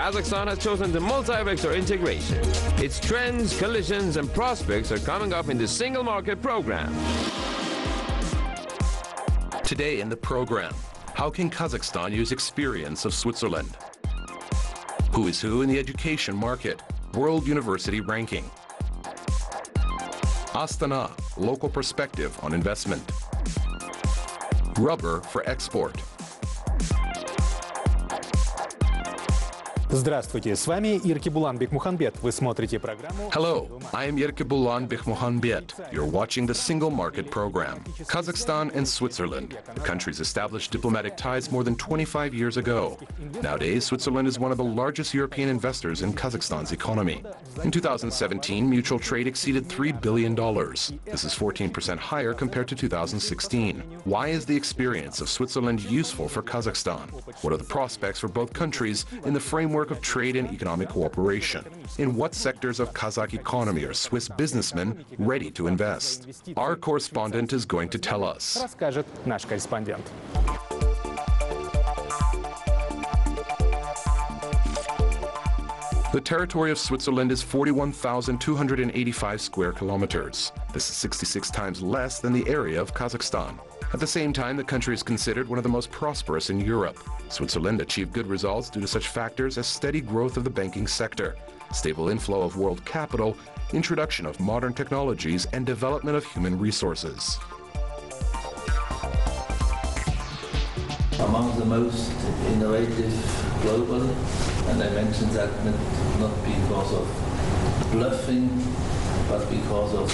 Kazakhstan has chosen the multi-vector integration. Its trends, collisions, and prospects are coming up in the Single Market Program. Today in the program, how can Kazakhstan use experience of Switzerland? Who is who in the education market? World University Ranking. Astana, local perspective on investment. Rubber for export. Здравствуйте, с вами Иркибулан Бекмуханбет. Вы смотрите программу... Hello, I am Irkibullan Bekmuhanbet. You're watching the Single Market Program. Kazakhstan and Switzerland. The countries established diplomatic ties more than 25 years ago. Nowadays, Switzerland is one of the largest European investors in Kazakhstan's economy. In 2017, mutual trade exceeded $3 billion. This is 14% higher compared to 2016. Why is the experience of Switzerland useful for Kazakhstan? What are the prospects for both countries in the framework of trade and economic cooperation? In what sectors of Kazakh economy are Swiss businessmen ready to invest? Our correspondent is going to tell us. Расскажет наш корреспондент. The territory of Switzerland is 41,285 square kilometers. This is 66 times less than the area of Kazakhstan. At the same time, the country is considered one of the most prosperous in Europe. Switzerland achieved good results due to such factors as steady growth of the banking sector, stable inflow of world capital, introduction of modern technologies, and development of human resources. Among the most innovative globally, and I mentioned that not because of bluffing, but because of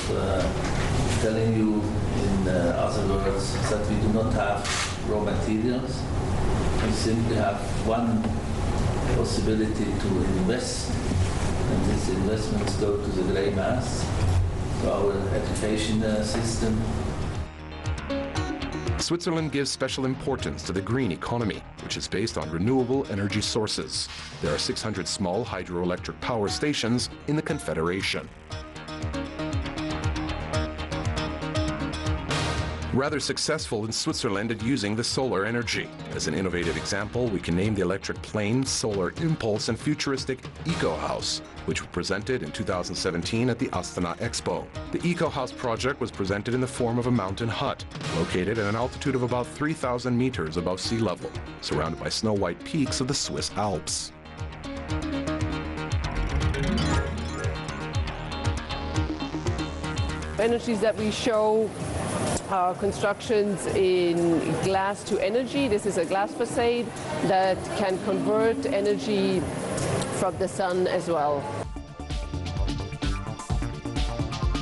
telling you in other words that we do not have raw materials. We simply have one possibility to invest, and these investments go to the grey mass, to our education system. Switzerland gives special importance to the green economy, which is based on renewable energy sources. There are 600 small hydroelectric power stations in the Confederation. Rather successful in Switzerland at using the solar energy. As an innovative example, we can name the electric plane, solar impulse, and futuristic Eco House, which were presented in 2017 at the Astana Expo. The Eco House project was presented in the form of a mountain hut, located at an altitude of about 3,000 meters above sea level, surrounded by snow-white peaks of the Swiss Alps. Energies that we show are constructions in glass to energy. This is a glass facade that can convert energy from the sun as well.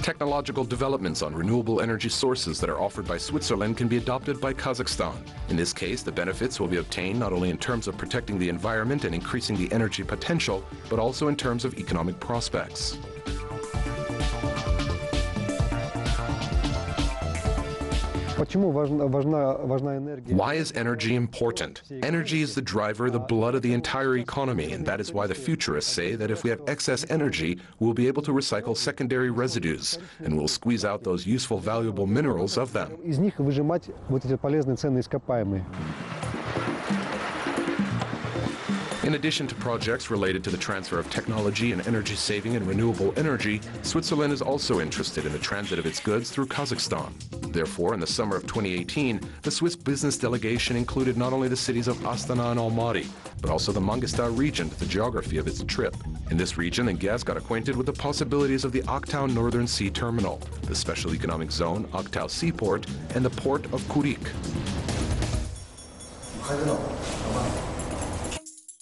Technological developments on renewable energy sources that are offered by Switzerland can be adopted by Kazakhstan. In this case, the benefits will be obtained not only in terms of protecting the environment and increasing the energy potential, but also in terms of economic prospects. Why is energy important? Energy is the driver, the blood of the entire economy, and that is why the futurists say that if we have excess energy, we'll be able to recycle secondary residues, and we'll squeeze out those useful, valuable minerals of them. In addition to projects related to the transfer of technology and energy saving and renewable energy, Switzerland is also interested in the transit of its goods through Kazakhstan. Therefore, in the summer of 2018, the Swiss business delegation included not only the cities of Astana and Almaty, but also the Mangistau region to the geography of its trip. In this region, the guests got acquainted with the possibilities of the Aktau Northern Sea Terminal, the Special Economic Zone, Aktau Seaport, and the port of Kurik.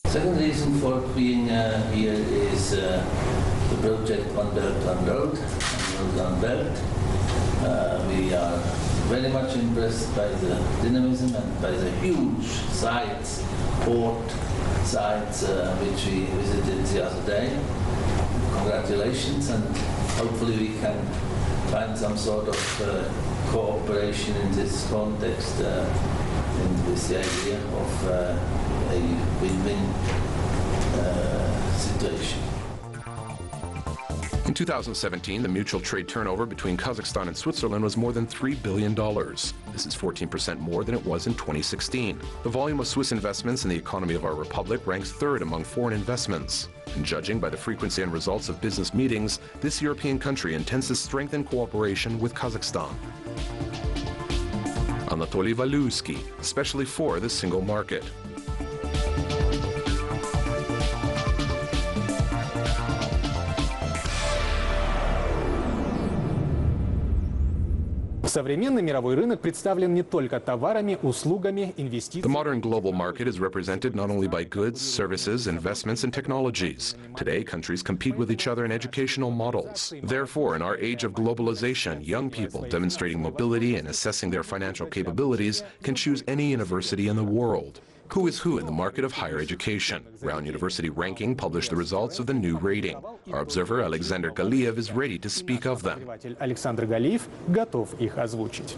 Second reason for being here is the project One Belt, One Road, One Belt. We are very much impressed by the dynamism and by the huge sites, port sites, which we visited the other day. Congratulations, and hopefully we can find some sort of cooperation in this context with the idea of a win-win situation. In 2017, the mutual trade turnover between Kazakhstan and Switzerland was more than $3 billion. This is 14% more than it was in 2016. The volume of Swiss investments in the economy of our republic ranks third among foreign investments. And judging by the frequency and results of business meetings, this European country intends to strengthen cooperation with Kazakhstan. Anatoly Valuysky, especially for the single market. Современный мировой рынок представлен не только товарами, услугами, инвестициями. The modern global market is represented not only by goods, services, investments, and technologies. Today, countries compete with each other in educational models. Therefore, in our age of globalization, young people demonstrating mobility and assessing their financial capabilities can choose any university in the world. Who is who in the market of higher education? Brown University Ranking published the results of the new rating. Our observer Alexander Galiev is ready to speak of them. Александр Галиев готов их озвучить.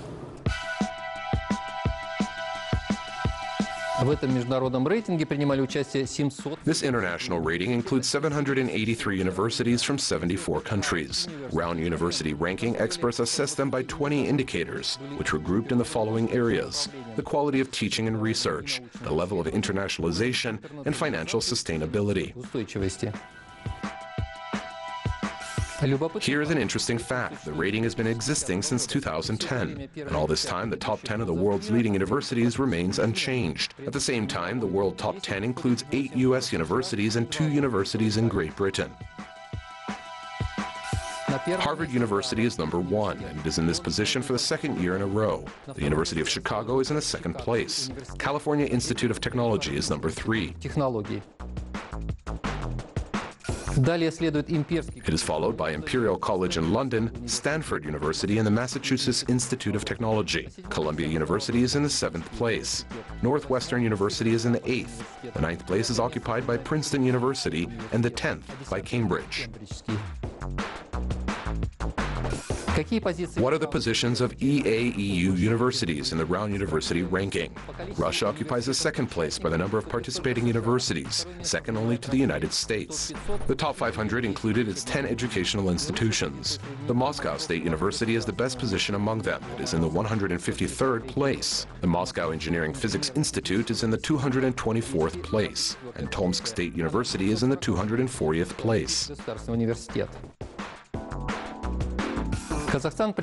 В этом международном рейтинге принимали участие 700. This international rating includes 783 universities from 74 countries. Brown University Ranking experts assessed them by 20 indicators, which were grouped in the following areas: the quality of teaching and research, the level of internationalization, and financial sustainability. Here is an interesting fact. The rating has been existing since 2010. And all this time, the top 10 of the world's leading universities remains unchanged. At the same time, the world top 10 includes 8 U.S. universities and 2 universities in Great Britain. Harvard University is number 1, and it is in this position for the second year in a row. The University of Chicago is in the second place. California Institute of Technology is number 3. It is followed by Imperial College in London, Stanford University, and the Massachusetts Institute of Technology. Columbia University is in the 7th place. Northwestern University is in the 8th. The 9th place is occupied by Princeton University, and the 10th by Cambridge. What are the positions of EAEU universities in the Brown University ranking? Russia occupies the 2nd place by the number of participating universities, second only to the United States. The top 500 included its 10 educational institutions. The Moscow State University is the best position among them. It is in the 153rd place. The Moscow Engineering Physics Institute is in the 224th place, and Tomsk State University is in the 240th place. Kazakhstan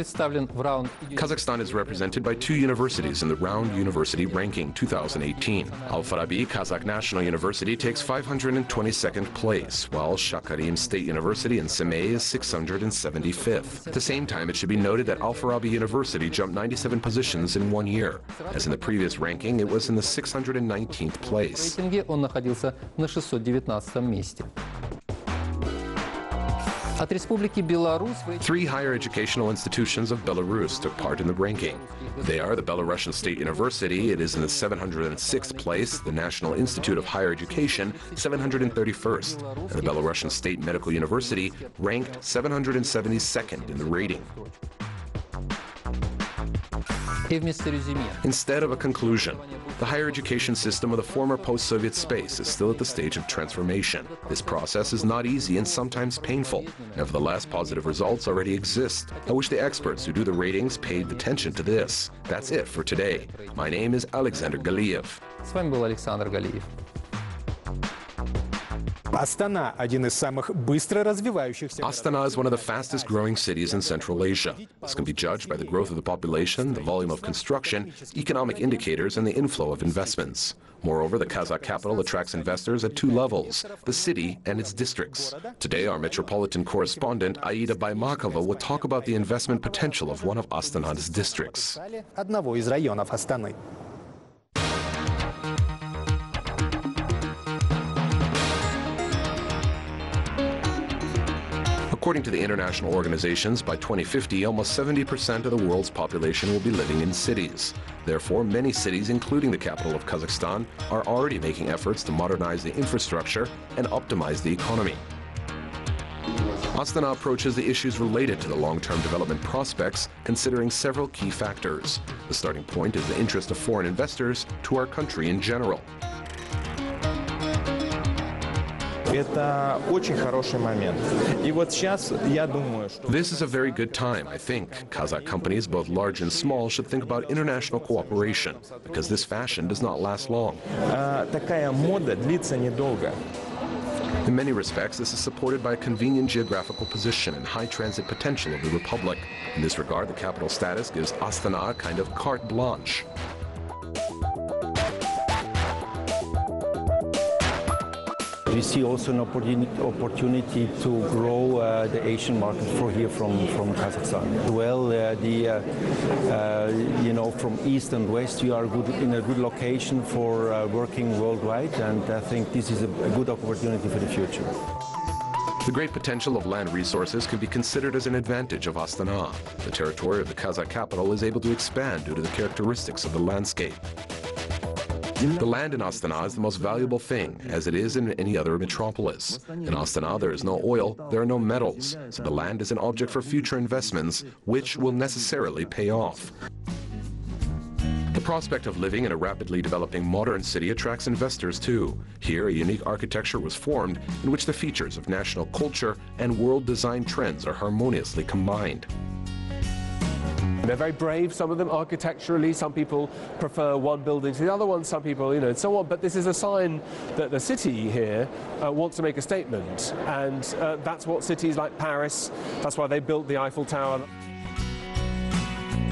is represented by 2 universities in the Round University Ranking 2018. Al-Farabi Kazakh National University takes 522nd place, while Shakarim State University in Semey is 675th. At the same time, it should be noted that Al-Farabi University jumped 97 positions in 1 year. As in the previous ranking, it was in the 619th place. 3 higher educational institutions of Belarus took part in the ranking. They are the Belarusian State University, it is in the 706th place, the National Institute of Higher Education, 731st, and the Belarusian State Medical University, ranked 772nd in the rating. Instead of a conclusion, the higher education system of the former post-Soviet space is still at the stage of transformation. This process is not easy and sometimes painful. Nevertheless, positive results already exist. I wish the experts who do the ratings paid attention to this. That's it for today. My name is Alexander Galiev. С вами был Александр Галиев. Astana, один из самых быстро развивающихся. Astana is one of the fastest growing cities in Central Asia. This can be judged by the growth of the population, the volume of construction, economic indicators, and the inflow of investments. Moreover, the Kazakh capital attracts investors at 2 levels, the city and its districts. Today, our metropolitan correspondent, Aida Baimakova, will talk about the investment potential of one of Astana's districts. Одного из районов Астаны. According to the international organizations, by 2050, almost 70% of the world's population will be living in cities. Therefore, many cities, including the capital of Kazakhstan, are already making efforts to modernize the infrastructure and optimize the economy. Astana approaches the issues related to the long-term development prospects, considering several key factors. The starting point is the interest of foreign investors to our country in general. Это очень хороший момент. И вот сейчас я думаю, что... This is a very good time, I think. Kazakh companies, both large and small, should think about international cooperation, because this fashion does not last long. Такая мода длится недолго. In many respects, this is supported by a convenient geographical position and high transit potential of the Republic. In this regard, the capital status gives Astana a kind of carte blanche. We see also an opportunity to grow the Asian market from Kazakhstan. Well, from east and west, we are in a good location for working worldwide, and I think this is a good opportunity for the future. The great potential of land resources can be considered as an advantage of Astana. The territory of the Kazakh capital is able to expand due to the characteristics of the landscape. The land in Astana is the most valuable thing, as it is in any other metropolis. In Astana, there is no oil, there are no metals, so the land is an object for future investments, which will necessarily pay off. The prospect of living in a rapidly developing modern city attracts investors too. Here, a unique architecture was formed in which the features of national culture and world design trends are harmoniously combined. They're very brave, some of them architecturally. Some people prefer one building to the other one, some people, and so on. But this is a sign that the city here wants to make a statement. And that's what cities like Paris, that's why they built the Eiffel Tower.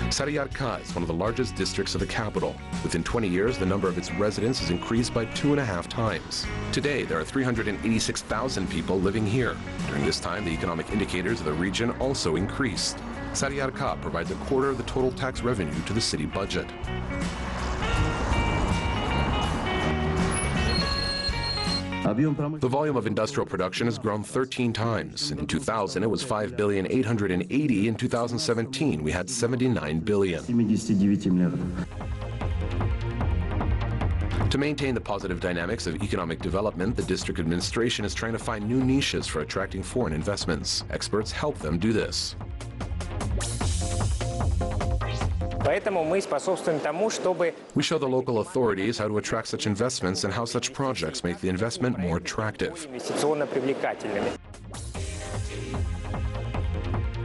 Saryarka is one of the largest districts of the capital. Within 20 years, the number of its residents has increased by 2.5 times. Today, there are 386,000 people living here. During this time, the economic indicators of the region also increased. Saryarka provides a quarter of the total tax revenue to the city budget. The volume of industrial production has grown 13 times. In 2000, it was 5,880,000,000. In 2017, we had 79 billion. To maintain the positive dynamics of economic development, the district administration is trying to find new niches for attracting foreign investments. Experts help them do this. We show the local authorities how to attract such investments and how such projects make the investment more attractive.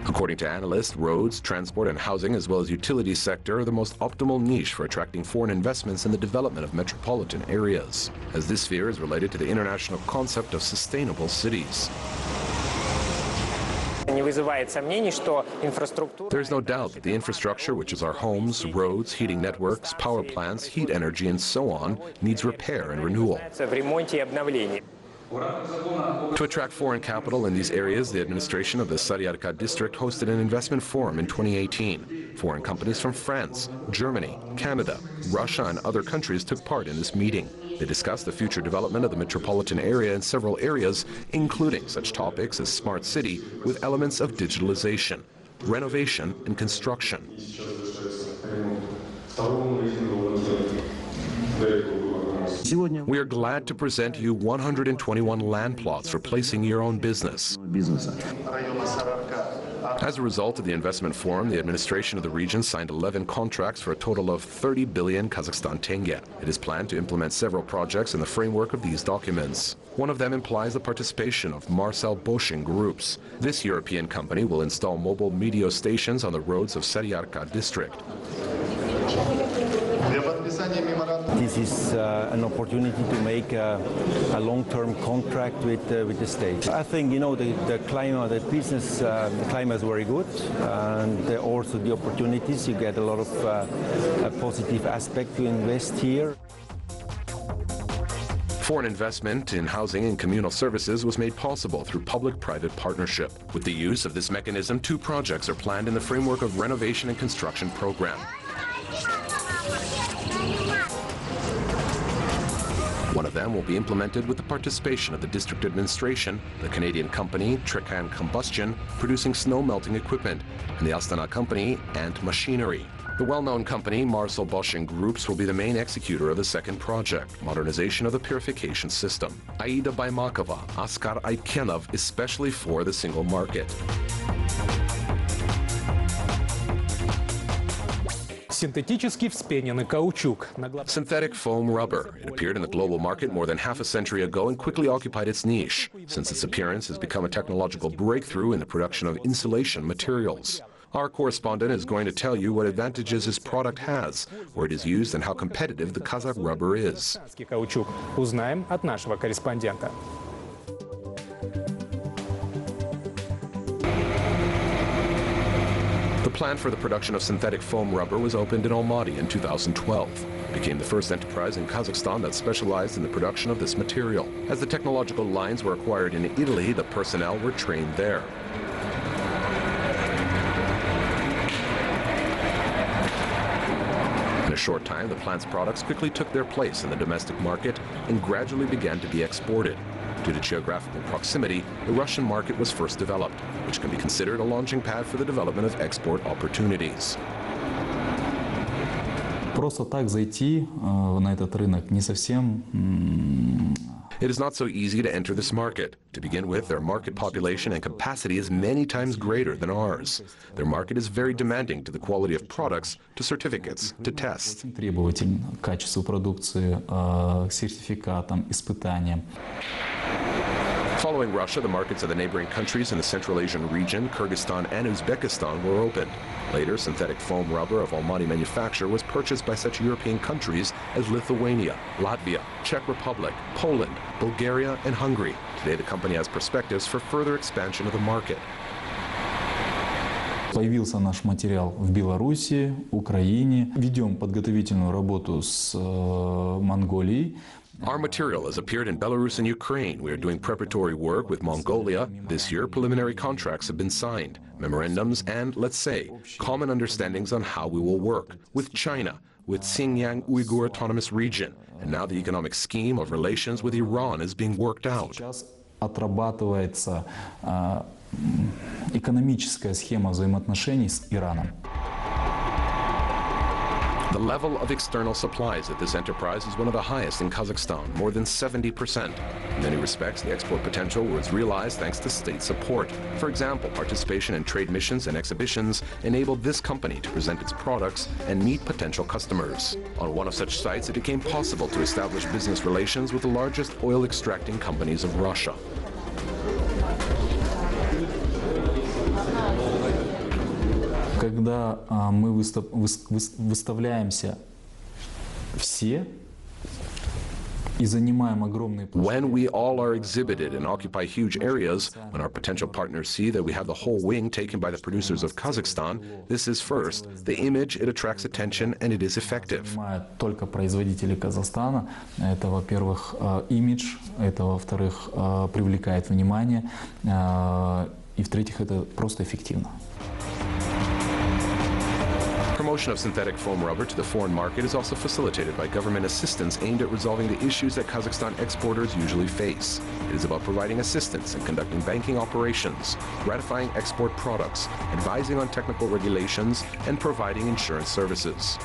According to analysts, roads, transport, and housing, as well as utility sector, are the most optimal niche for attracting foreign investments in the development of metropolitan areas, as this sphere is related to the international concept of sustainable cities. There is no doubt that the infrastructure, which is our homes, roads, heating networks, power plants, heat energy, and so on, needs repair and renewal. To attract foreign capital in these areas, the administration of the Saryarka district hosted an investment forum in 2018. Foreign companies from France, Germany, Canada, Russia, and other countries took part in this meeting. They discussed the future development of the metropolitan area in several areas, including such topics as smart city with elements of digitalization, renovation, and construction. We are glad to present you 121 land plots for placing your own business. As a result of the investment forum, the administration of the region signed 11 contracts for a total of 30 billion Kazakhstan tenge. It is planned to implement several projects in the framework of these documents. One of them implies the participation of Marcel Bosching groups. This European company will install mobile meteor stations on the roads of Saryarka district. This is an opportunity to make a long-term contract with the state. I think, the climate, the business climate is very good, and also the opportunities. You get a lot of a positive aspect to invest here. Foreign investment in housing and communal services was made possible through public-private partnership. With the use of this mechanism, 2 projects are planned in the framework of renovation and construction program. One of them will be implemented with the participation of the district administration, the Canadian company Trekhan Combustion, producing snow melting equipment, and the Astana company Ant Machinery. The well-known company Marcel Bosching Groups will be the main executor of the second project, modernization of the purification system. Aida Baimakova, Askar Aykenov, especially for the single market. Синтетический вспененный каучук. Synthetic foam rubber. It appeared in the global market more than half a century ago and quickly occupied its niche. Since its appearance has become a technological breakthrough in the production of insulation materials. Our correspondent is going to tell you what advantages his product has, where it is used, and how competitive the Kazakh rubber is. Каучук. Узнаем от нашего корреспондента. The plant for the production of synthetic foam rubber was opened in Almaty in 2012. It became the first enterprise in Kazakhstan that specialized in the production of this material. As the technological lines were acquired in Italy, the personnel were trained there. In a short time, the plant's products quickly took their place in the domestic market and gradually began to be exported. Due to geographical proximity, the Russian market was first developed, which can be considered a launching pad for the development of export opportunities. Просто так зайти на этот рынок не совсем. It is not so easy to enter this market. To begin with, their market population and capacity is many times greater than ours. Their market is very demanding to the quality of products, to certificates, to tests. Требователен к качеству продукции, к сертификатам, испытаниям. Following Russia, the markets of the neighboring countries in the Central Asian region, Kyrgyzstan and Uzbekistan, were opened. Later, synthetic foam rubber of Almaty manufacture was purchased by such European countries as Lithuania, Latvia, Czech Republic, Poland, Bulgaria, and Hungary. Today, the company has perspectives for further expansion of the market. Появился наш материал в Беларуси, Украине. Ведем подготовительную работу с Монголией. Our material has appeared in Belarus and Ukraine. We are doing preparatory work with Mongolia. This year, preliminary contracts have been signed, memorandums, and, let's say, common understandings on how we will work with China, with Xinjiang Uyghur Autonomous Region, and now the economic scheme of relations with Iran is being worked out. Сейчас отрабатывается экономическая схема взаимоотношений с Ираном. The level of external supplies at this enterprise is one of the highest in Kazakhstan, more than 70%. In many respects, the export potential was realized thanks to state support. For example, participation in trade missions and exhibitions enabled this company to present its products and meet potential customers. On one of such sites, it became possible to establish business relations with the largest oil extracting companies of Russia. Когда мы выставляемся все и занимаем огромные площади. When we all are exhibited and occupy huge areas, when our potential partners see that we have the whole wing taken by the producers of Kazakhstan, this is first the image, it attracts attention, and it is effective. Только производители Казахстана. Это, во-первых, имидж, это, во-вторых, привлекает внимание, и, в-третьих, это просто эффективно. Promotion of synthetic foam rubber to the foreign market is also facilitated by government assistance aimed at resolving the issues that Kazakhstan exporters usually face. It is about providing assistance in conducting banking operations, ratifying export products, advising on technical regulations, and providing insurance services.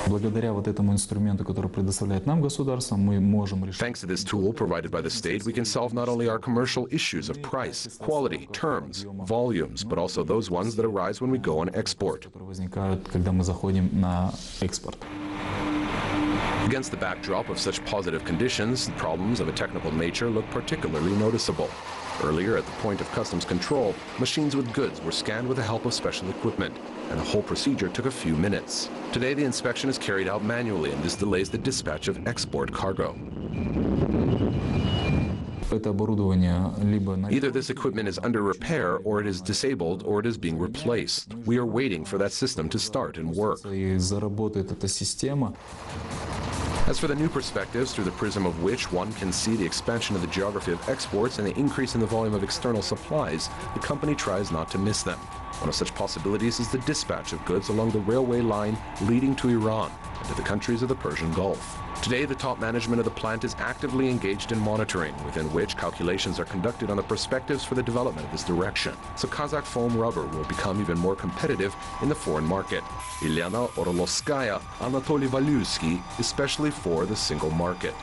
Благодаря вот этому инструменту, который предоставляет нам государство, мы можем решить. Thanks to this tool provided by the state, we can solve not only our commercial issues of price, quality, terms, volumes, but also those ones that arise when we go on export. Которые возникают, когда мы заходим на экспорт. Against the backdrop of such positive conditions, problems of a technical nature look particularly noticeable. Earlier, at the point of customs control, machines with goods were scanned with the help of special equipment, and the whole procedure took a few minutes. Today, the inspection is carried out manually, and this delays the dispatch of export cargo. Either this equipment is under repair, or it is disabled, or it is being replaced. We are waiting for that system to start and work. As for the new perspectives, through the prism of which one can see the expansion of the geography of exports and the increase in the volume of external supplies, the company tries not to miss them. One of such possibilities is the dispatch of goods along the railway line leading to Iran and to the countries of the Persian Gulf. Today, the top management of the plant is actively engaged in monitoring, within which calculations are conducted on the perspectives for the development of this direction. So Kazakh foam rubber will become even more competitive in the foreign market. Ilyana Orlovskaya, Anatoly Valyutsky, especially for the single market.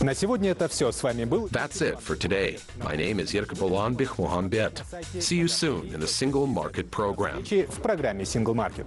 На сегодня это все. С вами был... That's it for today. My name is Yerkebulan Bikmuhambiet. See you soon in the Single Market Program. В программе Single Market.